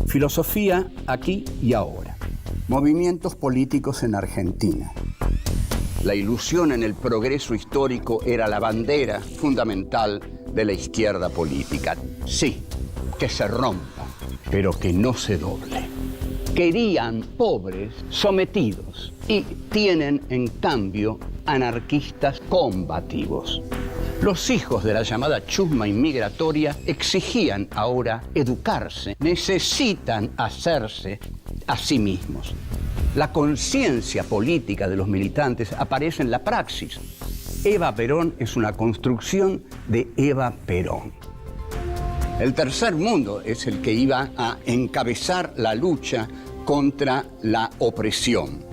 Filosofía aquí y ahora. Movimientos políticos en Argentina. La ilusión en el progreso histórico era la bandera fundamental de la izquierda política. Sí, que se rompa, pero que no se doble. Querían pobres sometidos y tienen, en cambio, anarquistas combativos. Los hijos de la llamada chusma inmigratoria exigían ahora educarse, necesitan hacerse a sí mismos. La conciencia política de los militantes aparece en la praxis. Eva Perón es una construcción de Eva Perón. El tercer mundo es el que iba a encabezar la lucha contra la opresión.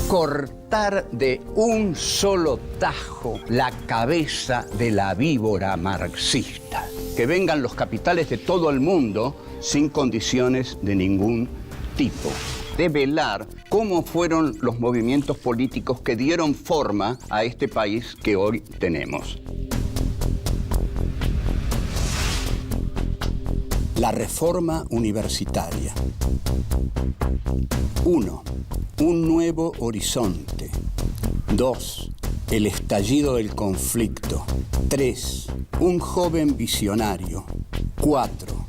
Cortar de un solo tajo la cabeza de la víbora marxista. Que vengan los capitales de todo el mundo sin condiciones de ningún tipo. Develar cómo fueron los movimientos políticos que dieron forma a este país que hoy tenemos. La reforma universitaria. 1. Un nuevo horizonte. 2. El estallido del conflicto. 3. Un joven visionario. 4.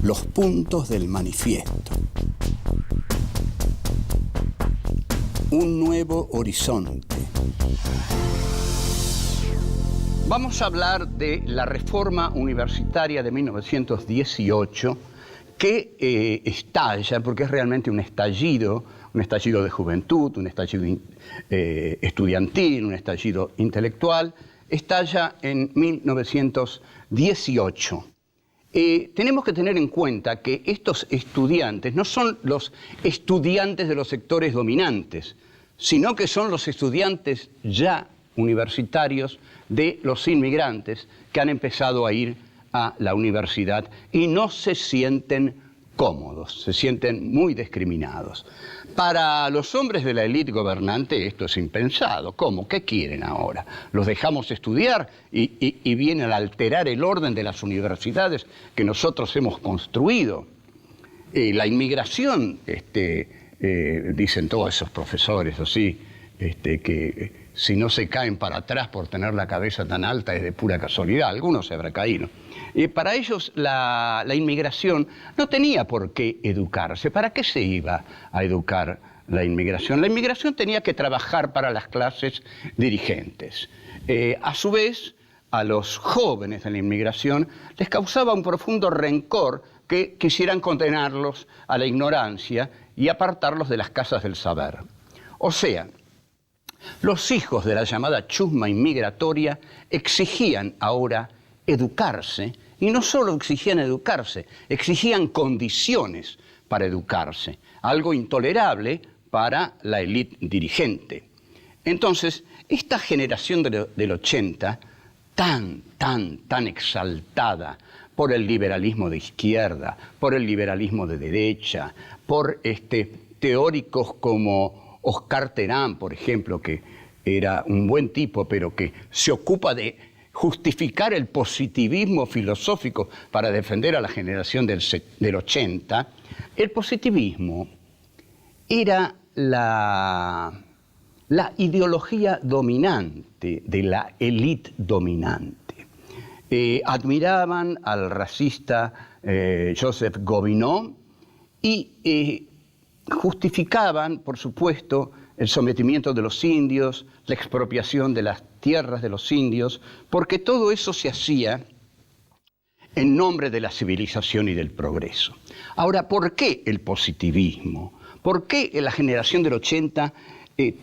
Los puntos del manifiesto. Un nuevo horizonte. Vamos a hablar de la reforma universitaria de 1918 que estalla, porque es realmente un estallido de juventud, un estallido estudiantil, un estallido intelectual, estalla en 1918. Tenemos que tener en cuenta que estos estudiantes no son los estudiantes de los sectores dominantes, sino que son los estudiantes ya universitarios de los inmigrantes que han empezado a ir a la universidad y no se sienten cómodos, se sienten muy discriminados. Para los hombres de la élite gobernante esto es impensado. ¿Cómo? ¿Qué quieren ahora? ¿Los dejamos estudiar y vienen a alterar el orden de las universidades que nosotros hemos construido? La inmigración, dicen todos esos profesores así, que si no se caen para atrás por tener la cabeza tan alta es de pura casualidad, algunos se habrán caído. Para ellos la inmigración no tenía por qué educarse. ¿Para qué se iba a educar la inmigración? La inmigración tenía que trabajar para las clases dirigentes. A su vez, a los jóvenes de la inmigración les causaba un profundo rencor que quisieran condenarlos a la ignorancia y apartarlos de las casas del saber. O sea, los hijos de la llamada chusma inmigratoria exigían ahora educarse, y no solo exigían educarse, exigían condiciones para educarse, algo intolerable para la élite dirigente. Entonces, esta generación del 80, tan exaltada por el liberalismo de izquierda, por el liberalismo de derecha, por teóricos como Oscar Terán, por ejemplo, que era un buen tipo, pero que se ocupa de justificar el positivismo filosófico para defender a la generación del 80, el positivismo era la ideología dominante de la élite dominante. Admiraban al racista Joseph Gobineau y justificaban, por supuesto, el sometimiento de los indios, la expropiación de las tierras de los indios, porque todo eso se hacía en nombre de la civilización y del progreso. Ahora, ¿por qué el positivismo? ¿Por qué la generación del 80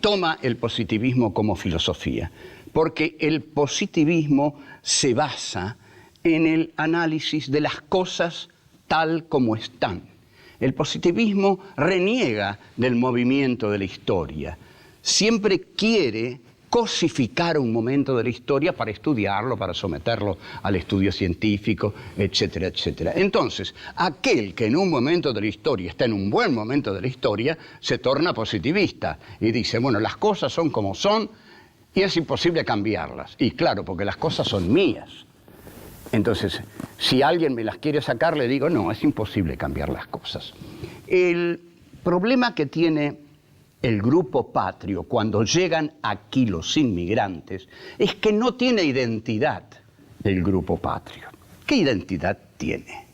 toma el positivismo como filosofía? Porque el positivismo se basa en el análisis de las cosas tal como están. El positivismo reniega del movimiento de la historia. Siempre quiere cosificar un momento de la historia para estudiarlo, para someterlo al estudio científico, etcétera, etcétera. Entonces, aquel que en un momento de la historia está en un buen momento de la historia, se torna positivista y dice, bueno, las cosas son como son y es imposible cambiarlas. Y claro, porque las cosas son mías. Entonces, si alguien me las quiere sacar, le digo, no, es imposible cambiar las cosas. El problema que tiene el grupo patrio cuando llegan aquí los inmigrantes es que no tiene identidad el grupo patrio. ¿Qué identidad tiene?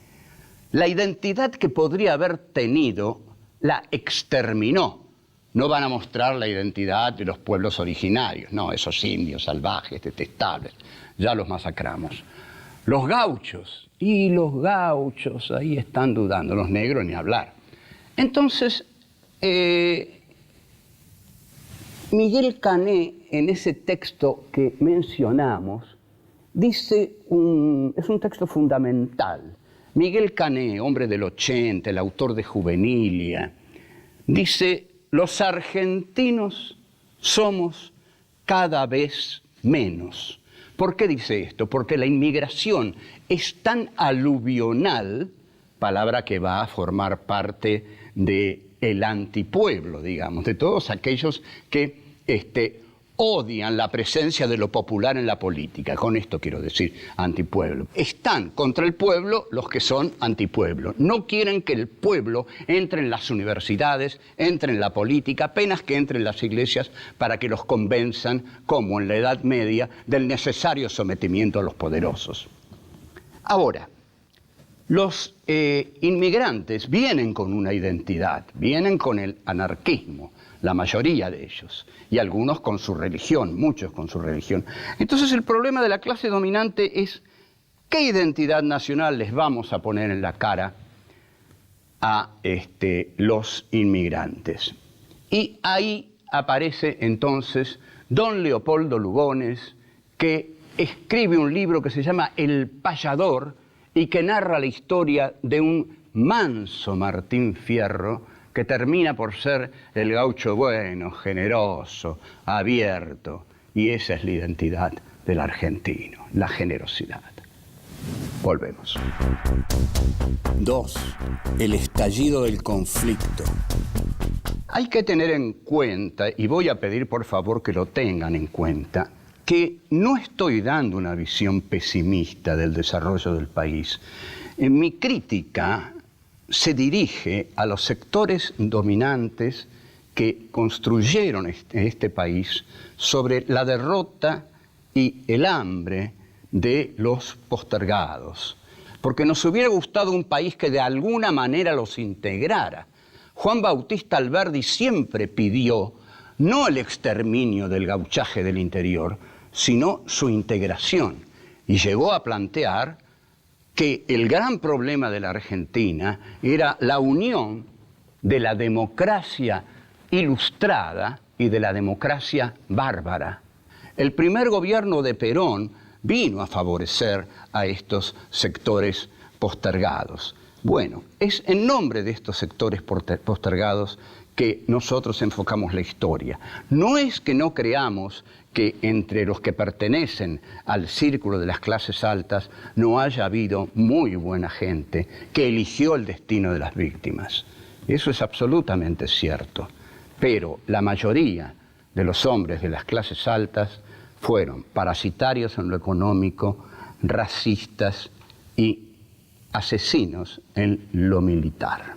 La identidad que podría haber tenido la exterminó. No van a mostrar la identidad de los pueblos originarios, no, esos indios salvajes, detestables, ya los masacramos. Los gauchos, y los gauchos ahí están dudando, los negros ni hablar. Entonces, Miguel Cané, en ese texto que mencionamos, dice, es un texto fundamental. Miguel Cané, hombre del 80, el autor de Juvenilia, dice, los argentinos somos cada vez menos. ¿Por qué dice esto? Porque la inmigración es tan aluvional, palabra que va a formar parte del antipueblo, digamos, de todos aquellos que odian la presencia de lo popular en la política. Con esto quiero decir antipueblo. Están contra el pueblo los que son antipueblo. No quieren que el pueblo entre en las universidades, entre en la política, apenas que entre en las iglesias para que los convenzan, como en la Edad Media, del necesario sometimiento a los poderosos. Ahora, los inmigrantes vienen con una identidad, vienen con el anarquismo, la mayoría de ellos, y algunos con su religión, muchos con su religión. Entonces el problema de la clase dominante es qué identidad nacional les vamos a poner en la cara a los inmigrantes. Y ahí aparece entonces don Leopoldo Lugones, que escribe un libro que se llama El Payador y que narra la historia de un manso Martín Fierro, que termina por ser el gaucho bueno, generoso, abierto, y esa es la identidad del argentino, la generosidad. Volvemos. 2. El estallido del conflicto. Hay que tener en cuenta, y voy a pedir por favor que lo tengan en cuenta, que no estoy dando una visión pesimista del desarrollo del país. En mi crítica se dirige a los sectores dominantes que construyeron este país sobre la derrota y el hambre de los postergados. Porque nos hubiera gustado un país que de alguna manera los integrara. Juan Bautista Alberdi siempre pidió no el exterminio del gauchaje del interior, sino su integración. Y llegó a plantear que el gran problema de la Argentina era la unión de la democracia ilustrada y de la democracia bárbara. El primer gobierno de Perón vino a favorecer a estos sectores postergados. Bueno, es en nombre de estos sectores postergados que nosotros enfocamos la historia. No es que no creamos que entre los que pertenecen al círculo de las clases altas no haya habido muy buena gente que eligió el destino de las víctimas. Eso es absolutamente cierto. Pero la mayoría de los hombres de las clases altas fueron parasitarios en lo económico, racistas y asesinos en lo militar.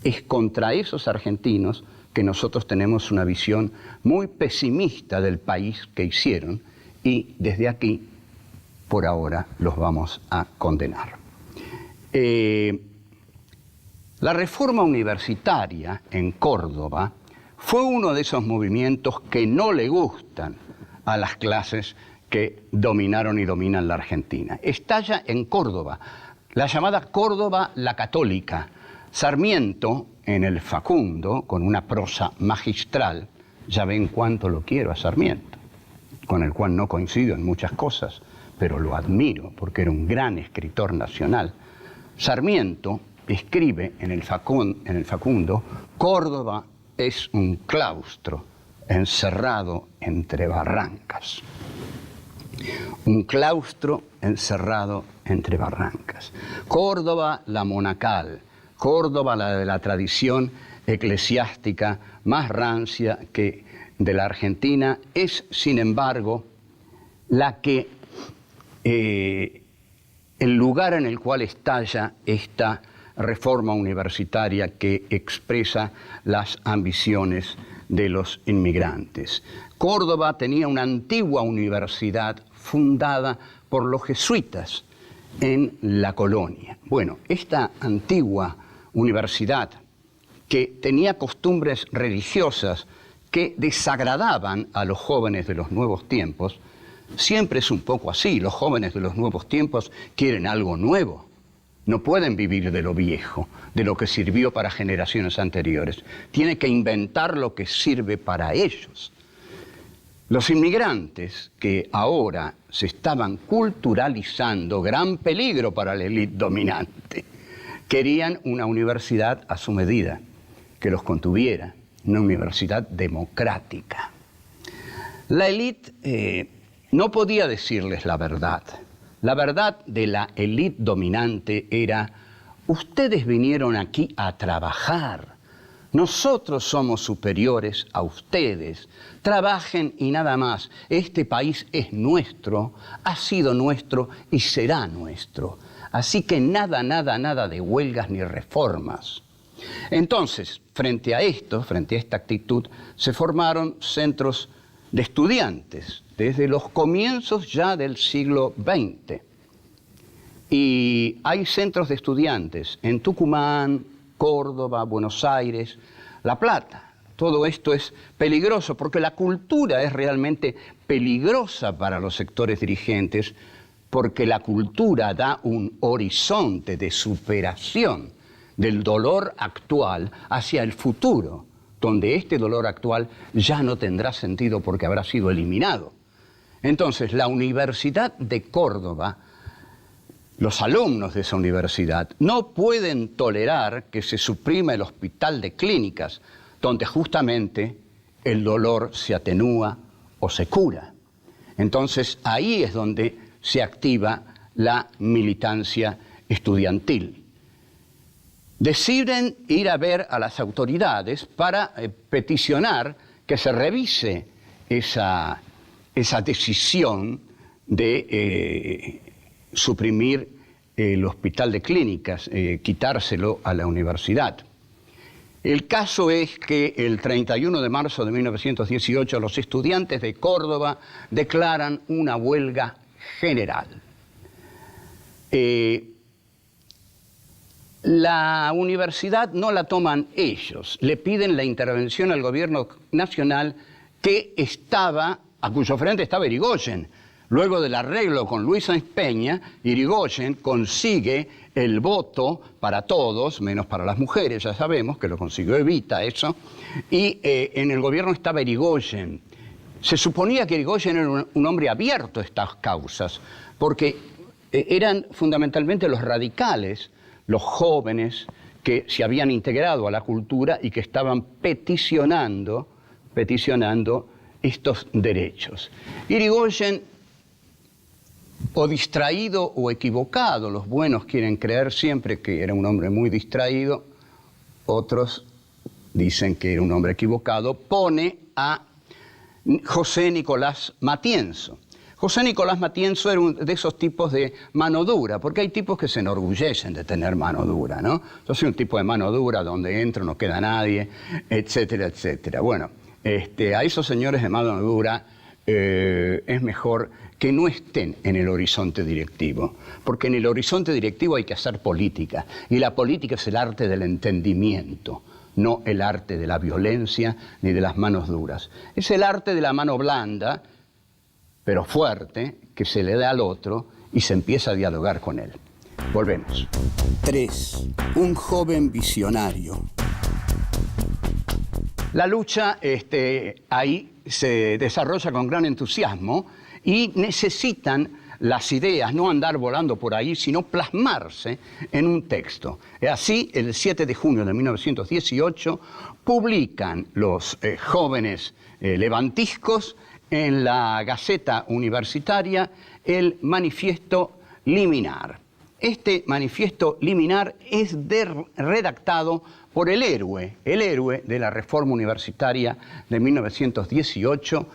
Es contra esos argentinos que nosotros tenemos una visión muy pesimista del país que hicieron y desde aquí, por ahora, los vamos a condenar. La reforma universitaria en Córdoba fue uno de esos movimientos que no le gustan a las clases que dominaron y dominan la Argentina. Estalla en Córdoba, la llamada Córdoba la Católica. Sarmiento, en el Facundo, con una prosa magistral, ya ven cuánto lo quiero a Sarmiento, con el cual no coincido en muchas cosas, pero lo admiro porque era un gran escritor nacional. Sarmiento escribe en el Facundo, Córdoba es un claustro encerrado entre barrancas. Un claustro encerrado entre barrancas. Córdoba la monacal, Córdoba la de la tradición eclesiástica más rancia que de la Argentina, es sin embargo la que el lugar en el cual estalla esta reforma universitaria que expresa las ambiciones de los inmigrantes. Córdoba tenía una antigua universidad fundada por los jesuitas en la colonia. Bueno, esta antigua universidad, que tenía costumbres religiosas que desagradaban a los jóvenes de los nuevos tiempos, siempre es un poco así. Los jóvenes de los nuevos tiempos quieren algo nuevo. No pueden vivir de lo viejo, de lo que sirvió para generaciones anteriores. Tienen que inventar lo que sirve para ellos. Los inmigrantes que ahora se estaban culturalizando, gran peligro para la élite dominante, querían una universidad a su medida, que los contuviera, una universidad democrática. La élite no podía decirles la verdad. La verdad de la élite dominante era: ustedes vinieron aquí a trabajar. Nosotros somos superiores a ustedes. Trabajen y nada más. Este país es nuestro, ha sido nuestro y será nuestro. Así que nada, nada, nada de huelgas ni reformas. Entonces, frente a esto, frente a esta actitud, se formaron centros de estudiantes desde los comienzos ya del siglo XX. Y hay centros de estudiantes en Tucumán, Córdoba, Buenos Aires, La Plata. Todo esto es peligroso porque la cultura es realmente peligrosa para los sectores dirigentes, porque la cultura da un horizonte de superación del dolor actual hacia el futuro, donde este dolor actual ya no tendrá sentido porque habrá sido eliminado. Entonces, la Universidad de Córdoba, los alumnos de esa universidad, no pueden tolerar que se suprima el hospital de clínicas, donde justamente el dolor se atenúa o se cura. Entonces, ahí es donde se activa la militancia estudiantil. Deciden ir a ver a las autoridades para peticionar que se revise esa decisión de suprimir el hospital de clínicas, quitárselo a la universidad. El caso es que el 31 de marzo de 1918 los estudiantes de Córdoba declaran una huelga general. La universidad no la toman ellos, le piden la intervención al gobierno nacional a cuyo frente estaba Irigoyen. Luego del arreglo con Luis Sáenz Peña, Irigoyen consigue el voto para todos, menos para las mujeres, ya sabemos que lo consiguió Evita eso, y en el gobierno estaba Irigoyen. Se suponía que Irigoyen era un hombre abierto a estas causas, porque eran fundamentalmente los radicales, los jóvenes que se habían integrado a la cultura y que estaban peticionando estos derechos. Irigoyen, o distraído o equivocado, los buenos quieren creer siempre que era un hombre muy distraído, otros dicen que era un hombre equivocado, pone a José Nicolás Matienzo. José Nicolás Matienzo era de esos tipos de mano dura, porque hay tipos que se enorgullecen de tener mano dura, ¿no? Yo soy un tipo de mano dura donde entro, no queda nadie, etcétera, etcétera. Bueno, a esos señores de mano dura es mejor que no estén en el horizonte directivo, porque en el horizonte directivo hay que hacer política, y la política es el arte del entendimiento, no el arte de la violencia ni de las manos duras. Es el arte de la mano blanda, pero fuerte, que se le da al otro y se empieza a dialogar con él. Volvemos. 3. Un joven visionario. La lucha ahí se desarrolla con gran entusiasmo y necesitan las ideas, no andar volando por ahí, sino plasmarse en un texto. Así, el 7 de junio de 1918, publican los jóvenes levantiscos en la Gaceta Universitaria el Manifiesto Liminar. Este Manifiesto Liminar es redactado por el héroe de la Reforma Universitaria de 1918,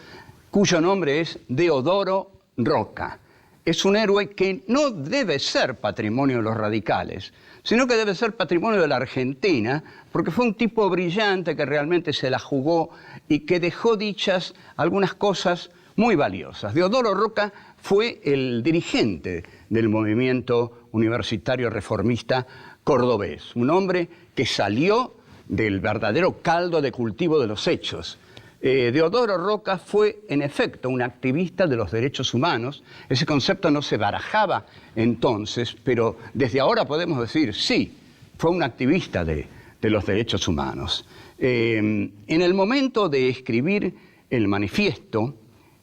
cuyo nombre es Deodoro Roca. es un héroe que no debe ser patrimonio de los radicales, sino que debe ser patrimonio de la Argentina, porque fue un tipo brillante que realmente se la jugó y que dejó dichas algunas cosas muy valiosas. Deodoro Roca fue el dirigente del movimiento universitario reformista cordobés, un hombre que salió del verdadero caldo de cultivo de los hechos. Deodoro Roca fue, en efecto, un activista de los derechos humanos. Ese concepto no se barajaba entonces, pero desde ahora podemos decir, sí, fue un activista de los derechos humanos. En el momento de escribir el manifiesto,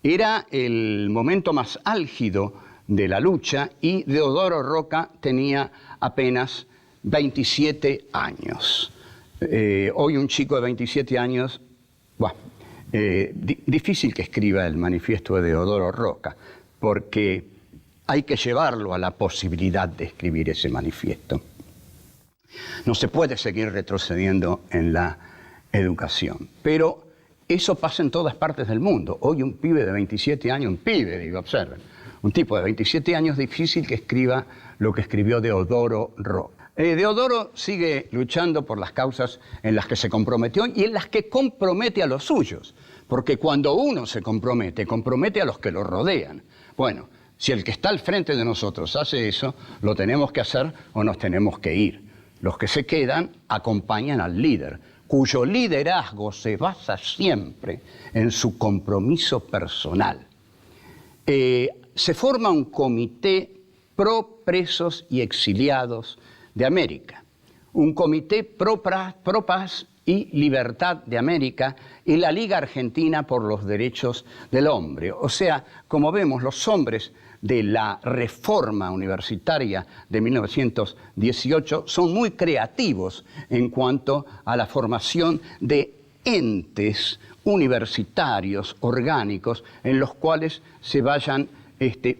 era el momento más álgido de la lucha y Deodoro Roca tenía apenas 27 años. Hoy un chico de 27 años, difícil que escriba el manifiesto de Deodoro Roca, porque hay que llevarlo a la posibilidad de escribir ese manifiesto. No se puede seguir retrocediendo en la educación, pero eso pasa en todas partes del mundo. Hoy un pibe de 27 años, observen, un tipo de 27 años, difícil que escriba lo que escribió Deodoro Roca. Deodoro sigue luchando por las causas en las que se comprometió y en las que compromete a los suyos, porque cuando uno se compromete, compromete a los que lo rodean. Bueno, si el que está al frente de nosotros hace eso, lo tenemos que hacer o nos tenemos que ir. Los que se quedan acompañan al líder, cuyo liderazgo se basa siempre en su compromiso personal. Se forma un comité pro presos y exiliados de América, un comité pro paz y libertad de América y la Liga Argentina por los Derechos del Hombre. O sea, como vemos, los hombres de la reforma universitaria de 1918 son muy creativos en cuanto a la formación de entes universitarios orgánicos en los cuales se vayan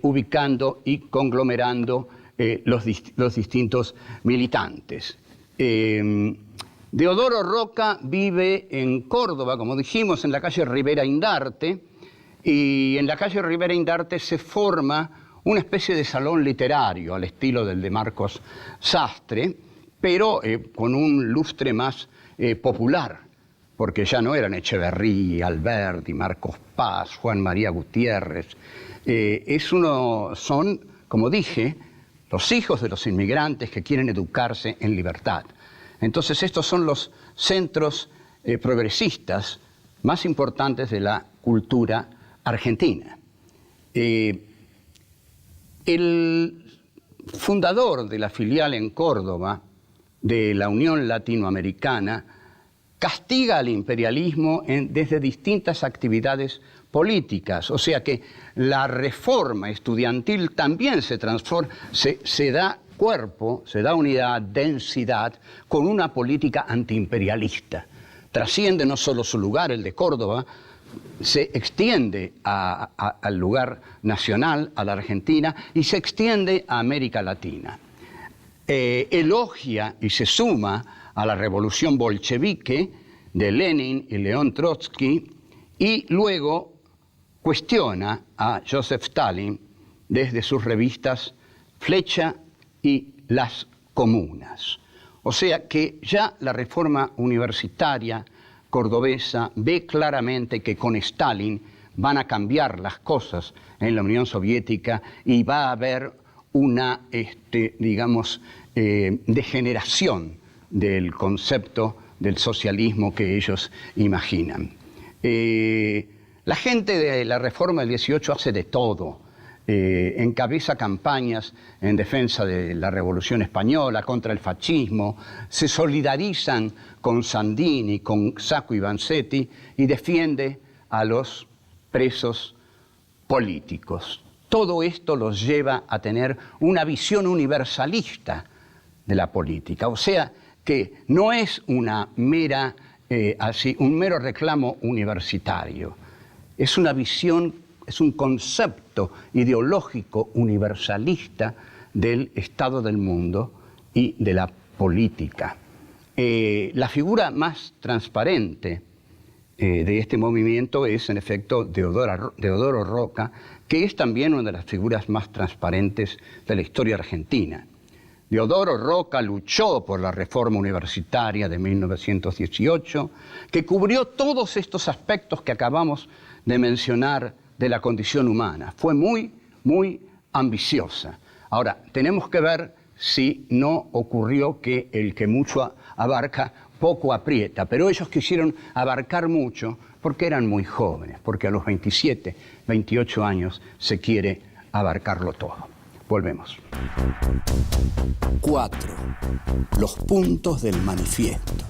ubicando y conglomerando los distintos militantes. Deodoro Roca vive en Córdoba, como dijimos, en la calle Rivera Indarte, y en la calle Rivera Indarte se forma una especie de salón literario al estilo del de Marcos Sastre, pero con un lustre más popular, porque ya no eran Echeverría, Alberti, Marcos Paz, Juan María Gutiérrez. Son, como dije, los hijos de los inmigrantes que quieren educarse en libertad. Entonces estos son los centros progresistas más importantes de la cultura argentina. El fundador de la filial en Córdoba de la Unión Latinoamericana castiga al imperialismo desde distintas actividades políticas, o sea que la reforma estudiantil también se transforma, se da cuerpo, se da unidad, densidad, con una política antiimperialista. Trasciende no solo su lugar, el de Córdoba, se extiende al lugar nacional, a la Argentina, y se extiende a América Latina. Elogia y se suma a la revolución bolchevique de Lenin y León Trotsky, y luego cuestiona a Joseph Stalin desde sus revistas Flecha y Las Comunas. O sea que ya la reforma universitaria cordobesa ve claramente que con Stalin van a cambiar las cosas en la Unión Soviética y va a haber una, degeneración del concepto del socialismo que ellos imaginan. La gente de la reforma del 18 hace de todo. Encabeza campañas en defensa de la Revolución Española, contra el fascismo, se solidarizan con Sandini, con Sacco y Vanzetti y defiende a los presos políticos. Todo esto los lleva a tener una visión universalista de la política, o sea que no es una mera, un mero reclamo universitario, es una visión, es un concepto ideológico universalista del estado del mundo y de la política. La figura más transparente de este movimiento es, en efecto, Deodoro Roca, que es también una de las figuras más transparentes de la historia argentina. Deodoro Roca luchó por la reforma universitaria de 1918, que cubrió todos estos aspectos que acabamos de mencionar de la condición humana. Fue muy, muy ambiciosa. Ahora, tenemos que ver si no ocurrió que el que mucho abarca, poco aprieta, pero ellos quisieron abarcar mucho porque eran muy jóvenes, porque a los 27, 28 años se quiere abarcarlo todo. Volvemos. 4. Los puntos del manifiesto.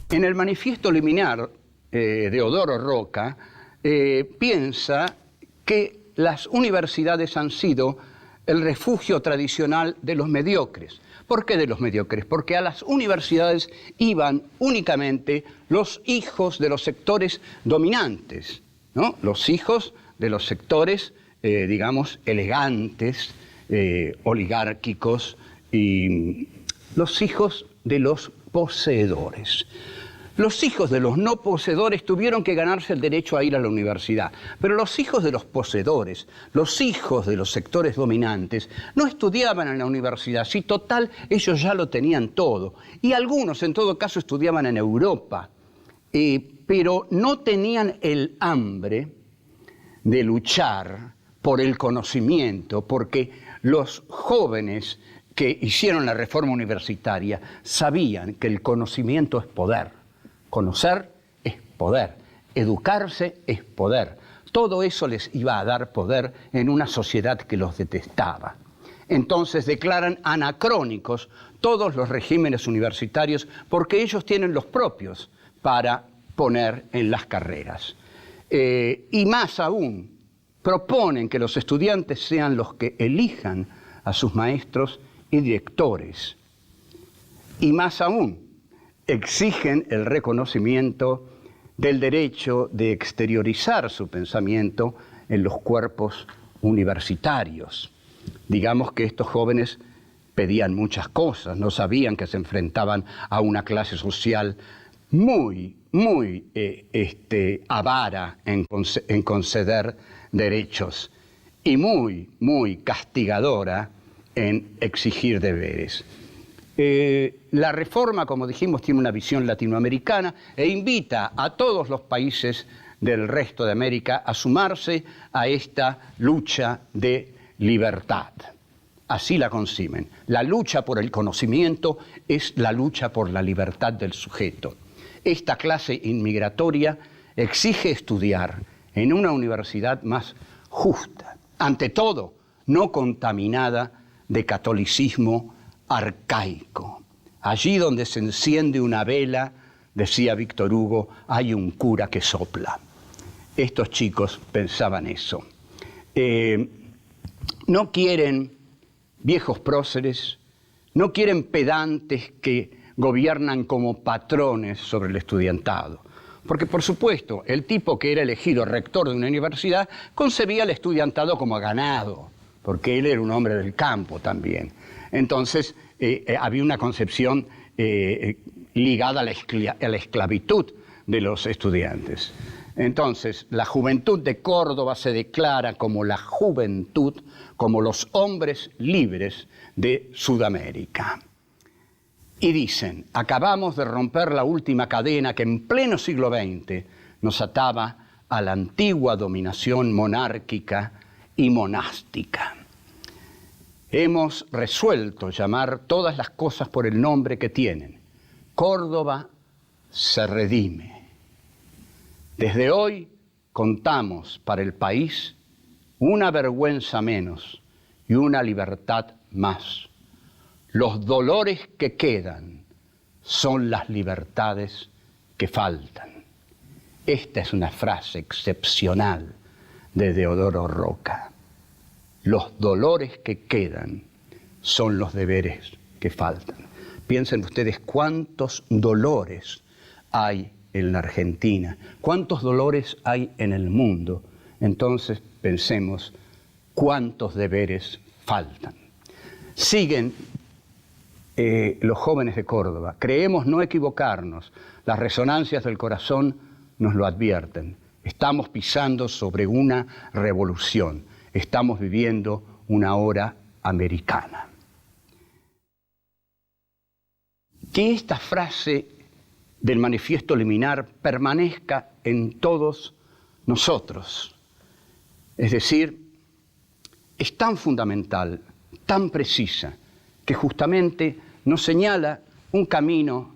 En el manifiesto liminar, Deodoro Roca piensa que las universidades han sido el refugio tradicional de los mediocres. ¿Por qué de los mediocres? Porque a las universidades iban únicamente los hijos de los sectores dominantes, ¿no? Los hijos de los sectores, digamos, elegantes, oligárquicos, y los hijos de los poseedores. Los hijos de los no poseedores tuvieron que ganarse el derecho a ir a la universidad, pero los hijos de los poseedores, los hijos de los sectores dominantes, no estudiaban en la universidad, si total ellos ya lo tenían todo, y algunos en todo caso estudiaban en Europa, pero no tenían el hambre de luchar por el conocimiento, porque los jóvenes que hicieron la reforma universitaria sabían que el conocimiento es poder. Conocer es poder, educarse es poder. Todo eso les iba a dar poder en una sociedad que los detestaba. Entonces declaran anacrónicos todos los regímenes universitarios porque ellos tienen los propios para poner en las carreras. Y más aún, proponen que los estudiantes sean los que elijan a sus maestros y directores. Y más aún, exigen el reconocimiento del derecho de exteriorizar su pensamiento en los cuerpos universitarios. Digamos que estos jóvenes pedían muchas cosas, no sabían que se enfrentaban a una clase social muy avara en conceder derechos y muy castigadora en exigir deberes. La reforma, como dijimos, tiene una visión latinoamericana e invita a todos los países del resto de América a sumarse a esta lucha de libertad. Así la conciben. La lucha por el conocimiento es la lucha por la libertad del sujeto. Esta clase inmigratoria exige estudiar en una universidad más justa, ante todo, no contaminada de catolicismo arcaico. Allí donde se enciende una vela, decía Víctor Hugo, hay un cura que sopla. Estos chicos pensaban eso. No quieren viejos próceres, no quieren pedantes que gobiernan como patrones sobre el estudiantado. Porque, por supuesto, el tipo que era elegido rector de una universidad concebía al estudiantado como ganado, porque él era un hombre del campo también. Entonces, había una concepción ligada a la esclavitud de los estudiantes. Entonces, la juventud de Córdoba se declara como la juventud, como los hombres libres de Sudamérica. Y dicen, acabamos de romper la última cadena que en pleno siglo XX nos ataba a la antigua dominación monárquica y monástica. Hemos resuelto llamar todas las cosas por el nombre que tienen. Córdoba se redime. Desde hoy contamos para el país una vergüenza menos y una libertad más. Los dolores que quedan son las libertades que faltan. Esta es una frase excepcional de Deodoro Roca. Los dolores que quedan son los deberes que faltan. Piensen ustedes cuántos dolores hay en la Argentina, cuántos dolores hay en el mundo. Entonces pensemos cuántos deberes faltan. Siguen los jóvenes de Córdoba. Creemos no equivocarnos. Las resonancias del corazón nos lo advierten. Estamos pisando sobre una revolución. Estamos viviendo una hora americana. Que esta frase del manifiesto liminar permanezca en todos nosotros. Es decir, es tan fundamental, tan precisa, que justamente nos señala un camino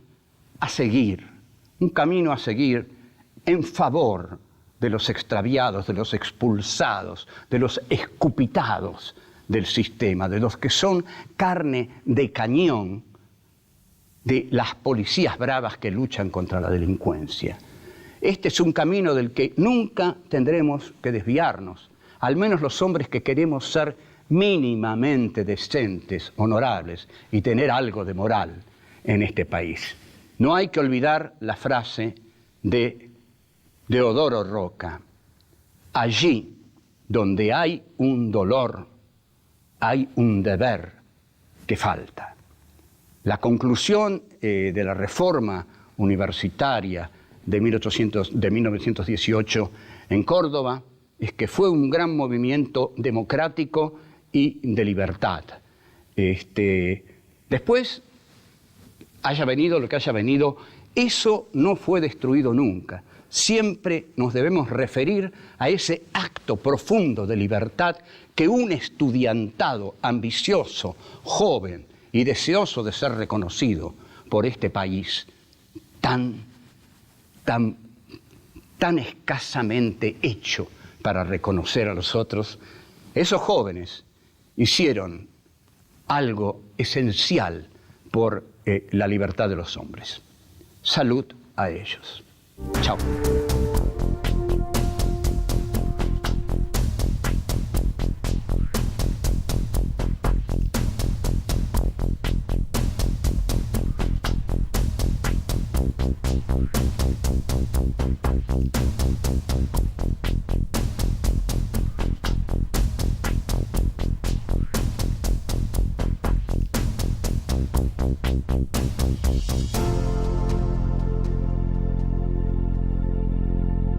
a seguir en favor de los extraviados, de los expulsados, de los escupitados del sistema, de los que son carne de cañón de las policías bravas que luchan contra la delincuencia. Este es un camino del que nunca tendremos que desviarnos, al menos los hombres que queremos ser mínimamente decentes, honorables y tener algo de moral en este país. No hay que olvidar la frase de Deodoro Roca: allí donde hay un dolor, hay un deber que falta. La conclusión de la reforma universitaria de 1918 en Córdoba es que fue un gran movimiento democrático y de libertad. Después, haya venido lo que haya venido, eso no fue destruido nunca. Siempre nos debemos referir a ese acto profundo de libertad que un estudiantado ambicioso, joven y deseoso de ser reconocido por este país tan escasamente hecho para reconocer a los otros, esos jóvenes hicieron algo esencial por la libertad de los hombres. Salud a ellos. Chao.